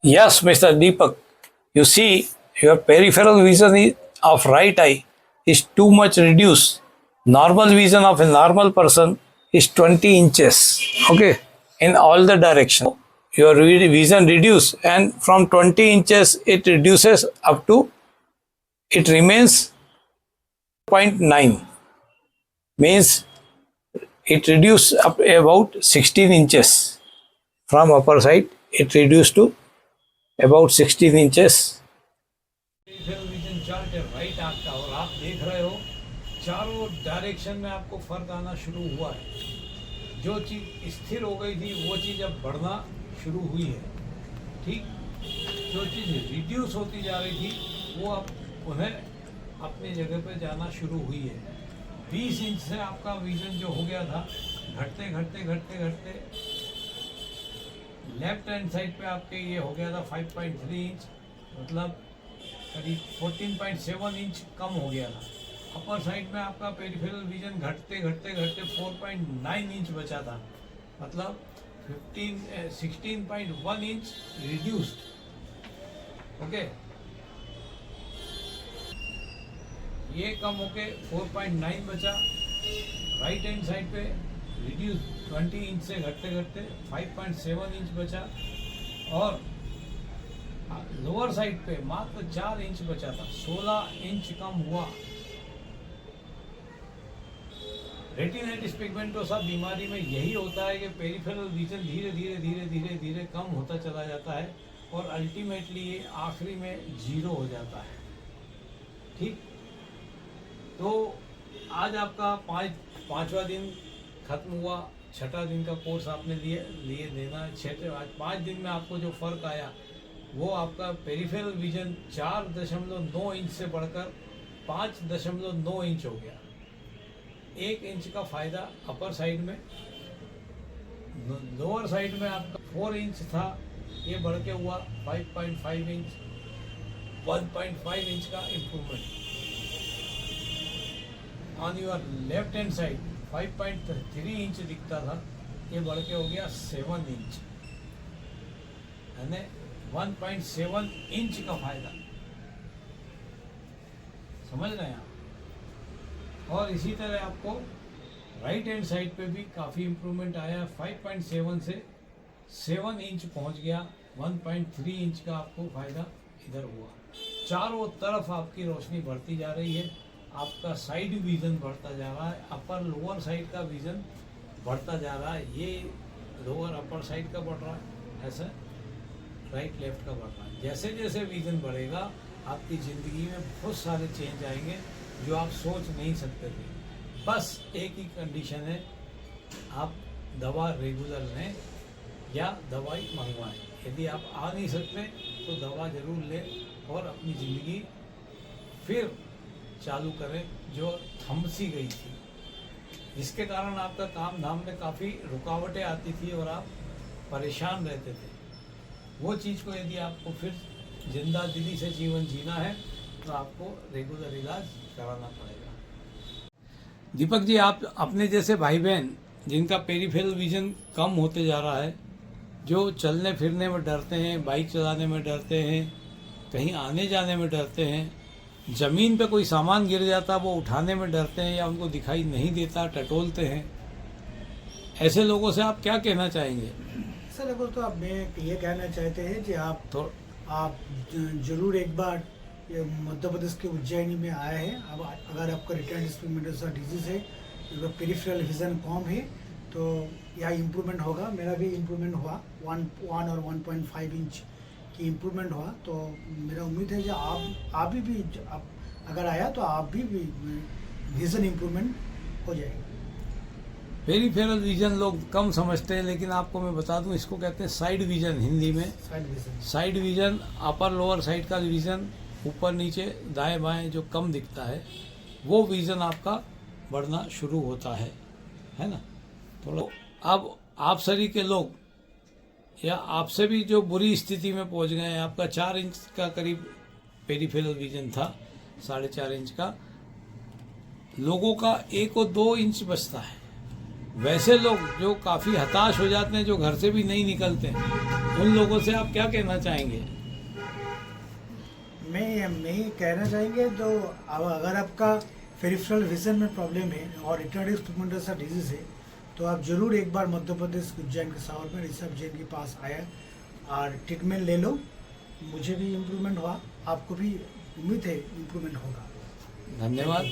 Yes, Mr. Deepak. You see, your peripheral vision of right eye is too much reduced. Normal vision of a normal person is 20 inches. Okay, in all the direction. Your vision reduce, and from 20 inches it reduces up to, it remains 0.9, means it reduced up about 16 inches from upper side. It reduced to about 16 inches. Vision chart है right आंख का, और आप देख रहे हो चारों direction में आपको फर्क आना शुरू हुआ है। जो चीज़ स्थिर हो गई थी वो चीज़ अब बढ़ना शुरू हुई है। ठीक, जो चीज़ रिड्यूस होती जा रही थी वो अब उन्हें अपनी जगह पे जाना शुरू हुई है। 20 इंच से आपका विजन जो हो गया था, घटते घटते घटते घटते लेफ्ट हैंड साइड पे आपके ये हो गया था 5.3 इंच, मतलब करीब 14.7 इंच कम हो गया था। अपर साइड में आपका पेरिफेरल विजन घटते घटते घटते 4.9 इंच बचा था, मतलब 16.1 इंच रिड्यूस्ड। ओके, ये कम होके 4.9 बचा। राइट हैंड साइड पे रिड्यूस 20 इंच से घटते घटते 5.7 इंच बचा, और लोअर साइड पे मात्र 4 इंच बचा था, 16 इंच कम हुआ। रेटिनाइटिस पिगमेंटोसा बीमारी में यही होता है कि पेरिफेरल विजन धीरे धीरे धीरे धीरे धीरे कम होता चला जाता है, और अल्टीमेटली ये आखिरी में 0 हो जाता है। ठीक, तो आज आपका पाँचवा दिन खत्म हुआ, छठा दिन का कोर्स आपने लिए देना। आज 5 दिन में आपको जो फर्क आया वो आपका पेरिफेरल विजन 4.9 इंच से बढ़कर 5.9 इंच हो गया। 1 इंच का फायदा अपर साइड में। लोअर साइड में आपका 4 इंच था, ये बढ़ के हुआ 5.5 इंच, 1.5 इंच का improvement. On your left hand side 5.3 inch दिखता था, ये बढ़ के हो गया 7 इंच, यानी 1.7 इंच का फायदा। समझ रहे हैं आप? और इसी तरह आपको राइट हैंड साइड पे भी काफ़ी इम्प्रूवमेंट आया। 5.7 से 7 इंच पहुंच गया, 1.3 इंच का आपको फायदा इधर हुआ। चारों तरफ आपकी रोशनी बढ़ती जा रही है, आपका साइड विजन बढ़ता जा रहा है, अपर लोअर साइड का विजन बढ़ता जा रहा है। ये लोअर अपर साइड का बढ़ रहा है, ऐसा राइट लेफ्ट का बढ़ रहा है। जैसे जैसे विजन बढ़ेगा आपकी ज़िंदगी में बहुत सारे चेंज आएंगे जो आप सोच नहीं सकते थे। बस एक ही कंडीशन है, आप दवा रेगुलर लें या दवाई मंगवाएं। यदि आप आ नहीं सकते तो दवा ज़रूर लें और अपनी ज़िंदगी फिर चालू करें जो थम सी गई थी, जिसके कारण आपका काम धाम में काफ़ी रुकावटें आती थी और आप परेशान रहते थे। वो चीज़ को यदि आपको फिर जिंदा दिली से जीवन जीना है तो आपको रेगुलर इलाज कराना पड़ेगा। दीपक जी, आप अपने जैसे भाई बहन जिनका पेरिफेरल विजन कम होते जा रहा है, जो चलने फिरने में डरते हैं, बाइक चलाने में डरते हैं, कहीं आने जाने में डरते हैं, ज़मीन पे कोई सामान गिर जाता वो उठाने में डरते हैं या उनको दिखाई नहीं देता, टटोलते हैं, ऐसे लोगों से आप क्या कहना चाहेंगे? सर अगर तो आप मैं ये कहना चाहते हैं कि आप जरूर एक बार ये मध्य प्रदेश के उज्जैनी में आए हैं। अब अगर आपका रेटिनाइटिस पिगमेंटोसा डिजीज़ है, अगर पेरिफेरल विजन कम है तो यह इम्प्रूवमेंट होगा। मेरा भी इम्प्रूवमेंट हुआ, 1 और 1.5 इंच की इम्प्रूवमेंट हुआ। तो मेरा उम्मीद है कि आप भी अगर आया तो आप भी विजन इम्प्रूवमेंट हो जाएगा। पेरिफेरल विजन लोग कम समझते हैं, लेकिन आपको मैं बता दूं, इसको कहते हैं साइड विजन हिंदी में। Side vision upper lower side का विजन, ऊपर नीचे दाएं बाएं जो कम दिखता है वो विजन आपका बढ़ना शुरू होता है ना। तो अब आप सभी के लोग या आपसे भी जो बुरी स्थिति में पहुंच गए हैं, आपका 4 इंच का करीब पेरिफेरल विजन था, 4.5 इंच का, लोगों का 1 और 2 इंच बचता है। वैसे लोग जो काफ़ी हताश हो जाते हैं, जो घर से भी नहीं निकलते हैं, उन लोगों से आप क्या कहना चाहेंगे? मैं कहना चाहेंगे तो अब अगर आपका पेरिफेरल विजन में प्रॉब्लम है और रिटार्डिव पिगमेंटोसा डिजीज है तो आप जरूर एक बार मध्य प्रदेश उज्जैन के सावर में ऋषभ जैन के पास आया और ट्रीटमेंट ले लो। मुझे भी इम्प्रूवमेंट हुआ, आपको भी उम्मीद है इम्प्रूवमेंट होगा। धन्यवाद।